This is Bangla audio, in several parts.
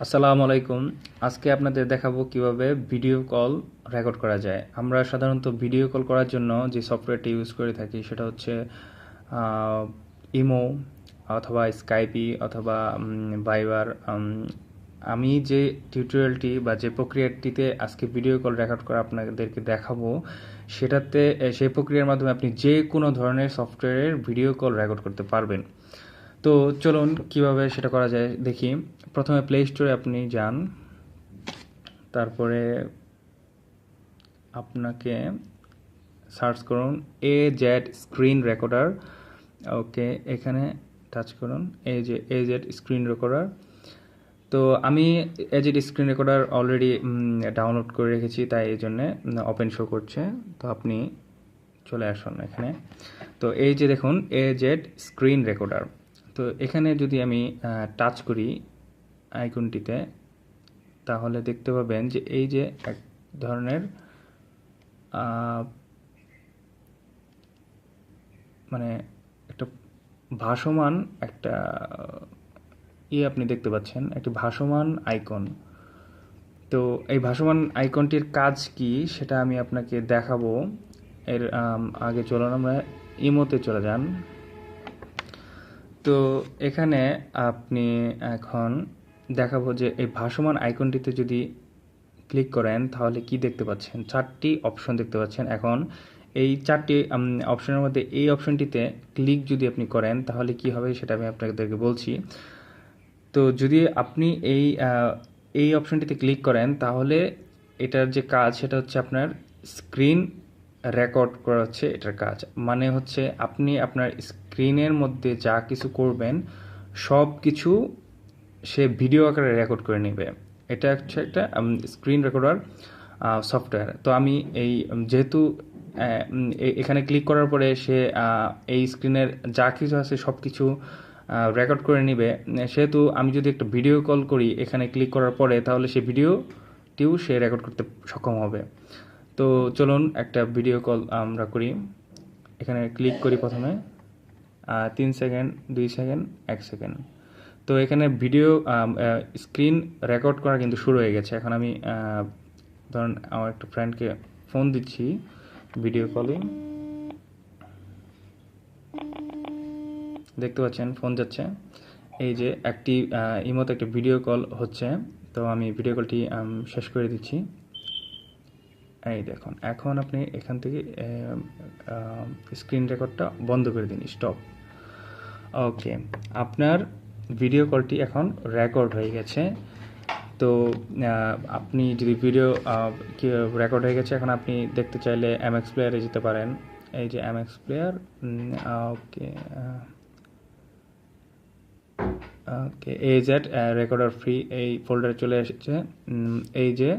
আসসালামু আলাইকুম। আজকে আপনাদের দেখাবো কিভাবে ভিডিও কল রেকর্ড করা যায়। আমরা সাধারণত ভিডিও কল করার জন্য যে সফটওয়্যারটি ইউজ করে থাকি সেটা হচ্ছে ইমো অথবা স্কাইপি অথবা ভাইবার। আমি যে টিউটোরিয়ালটি বা যে প্রক্রিয়াটিতে আজকে ভিডিও কল রেকর্ড করা আপনাদেরকে দেখাবো সেটাতে সেই প্রক্রিয়ার মাধ্যমে আপনি যে কোনো ধরনের সফটওয়্যারের ভিডিও কল রেকর্ড করতে পারবেন। তো চলুন কিভাবে সেটা করা যায় দেখি। প্রথমে প্লে স্টোরে আপনি যান, তারপরে আপনাকে সার্চ করুন AZ স্ক্রিন রেকর্ডার। ওকে, এখানে টাচ করুন, AZ স্ক্রিন রেকর্ডার। তো আমি AZ screen recorder already download করে রেখেছি, তাই এই জন্যে ওপেন শো করছে। তো আপনি চলে আসুন এখানে। তো এই যে দেখুন AZ স্ক্রিন রেকর্ডার। তো এখানে যদি আমি টাচ করি আইকনটিতে, তাহলে দেখতে পাবেন যে এই যে এক ধরনের মানে একটা ভাসমান একটা আপনি দেখতে পাচ্ছেন, একটি ভাসমান আইকন। তো এই ভাসমান আইকনটির কাজ কি সেটা আমি আপনাকে দেখাবো। এর আগে চলুন আমরা ইমোতে চলে যান। তো এখানে আপনি এখন দেখাবো যে এই ভাসমান আইকনটিতে যদি ক্লিক করেন তাহলে কি দেখতে পাচ্ছেন, চারটি অপশন দেখতে পাচ্ছেন। এখন এই চারটি অপশনের মধ্যে এই অপশনটিতে ক্লিক যদি আপনি করেন তাহলে কি হবে সেটা আমি আপনাদেরকে বলছি। তো যদি আপনি এই অপশনটিতে ক্লিক করেন তাহলে এটার যে কাজ সেটা হচ্ছে আপনার স্ক্রিন রেকর্ড করা, হচ্ছে এটার কাজ। মানে হচ্ছে আপনি আপনার স্ক্রিনের মধ্যে যা কিছু করবেন সব কিছু সে ভিডিও আকারে রেকর্ড করে নেবে। এটা হচ্ছে একটা স্ক্রিন রেকর্ডার সফটওয়্যার। তো আমি যেহেতু এখানে ক্লিক করার পরে সে এই স্ক্রিনের যা কিছু আছে সব কিছু রেকর্ড করে নেবে, সেহেতু আমি যদি একটা ভিডিও কল করি এখানে ক্লিক করার পরে তাহলে সে ভিডিওটিও সে রেকর্ড করতে সক্ষম হবে। তো চলুন একটা ভিডিও কল আমরা করি। এখানে ক্লিক করি প্রথমে, 3 সেকেন্ড, 2 সেকেন্ড, 1 সেকেন্ড। তো এখানে ভিডিও স্ক্রিন রেকর্ড করা কিন্তু শুরু হয়ে গেছে। এখন আমি ধরুন আমার একটা ফ্রেন্ডকে ফোন দিচ্ছি ভিডিও কলিং। দেখতে পাচ্ছেন ফোন যাচ্ছে। এই যে একটি ইমোতে একটা ভিডিও কল হচ্ছে। তো আমি ভিডিও কলটি শেষ করে দিচ্ছি। এই দেখুন, এখন আপনি এখান থেকে স্ক্রিন রেকর্ডটা বন্ধ করে দিন, স্টপ। ওকে, আপনার ভিডিও কলটি এখন রেকর্ড হয়ে গেছে। তো আপনি যদি ভিডিও রেকর্ড হয়ে গেছে, এখন আপনি দেখতে চাইলে MX প্লেয়ারে যেতে পারেন। এই যে MX প্লেয়ার। ওকে ওকে, AZ রেকর্ডার ফ্রি এই ফোল্ডারে চলে এসেছে। এই যে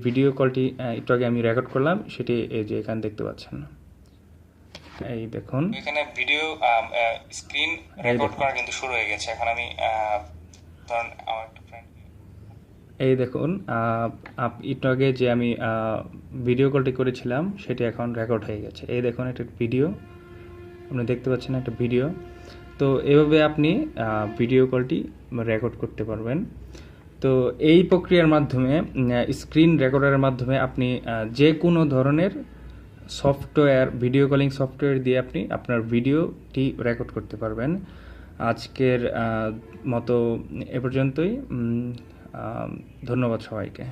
ভিডিও কলটি একটু আগে আমি রেকর্ড করলাম সেটি এই যে এখানে দেখতে পাচ্ছেন। এই দেখুন, এখানে ভিডিও স্ক্রিন রেকর্ড করা কিন্তু শুরু হয়ে গেছে। এখন আমি ধরুন আমার একটা ফ্রেন্ড, এই দেখুন একটু আগে যে আমি ভিডিও কলটি করেছিলাম সেটি এখন রেকর্ড হয়ে গেছে। এই দেখুন একটা ভিডিও আপনি দেখতে পাচ্ছেন, একটা ভিডিও। তো এভাবে আপনি ভিডিও কলটি রেকর্ড করতে পারবেন। তো এই প্রক্রিয়ার মাধ্যমে স্ক্রিন রেকর্ডারের মাধ্যমে আপনি যে কোনো ধরনের সফটওয়্যার, ভিডিও কলিং সফটওয়্যার দিয়ে আপনি আপনার ভিডিওটি রেকর্ড করতে পারবেন। আজকের মতো এ পর্যন্তই। ধন্যবাদ সবাইকে।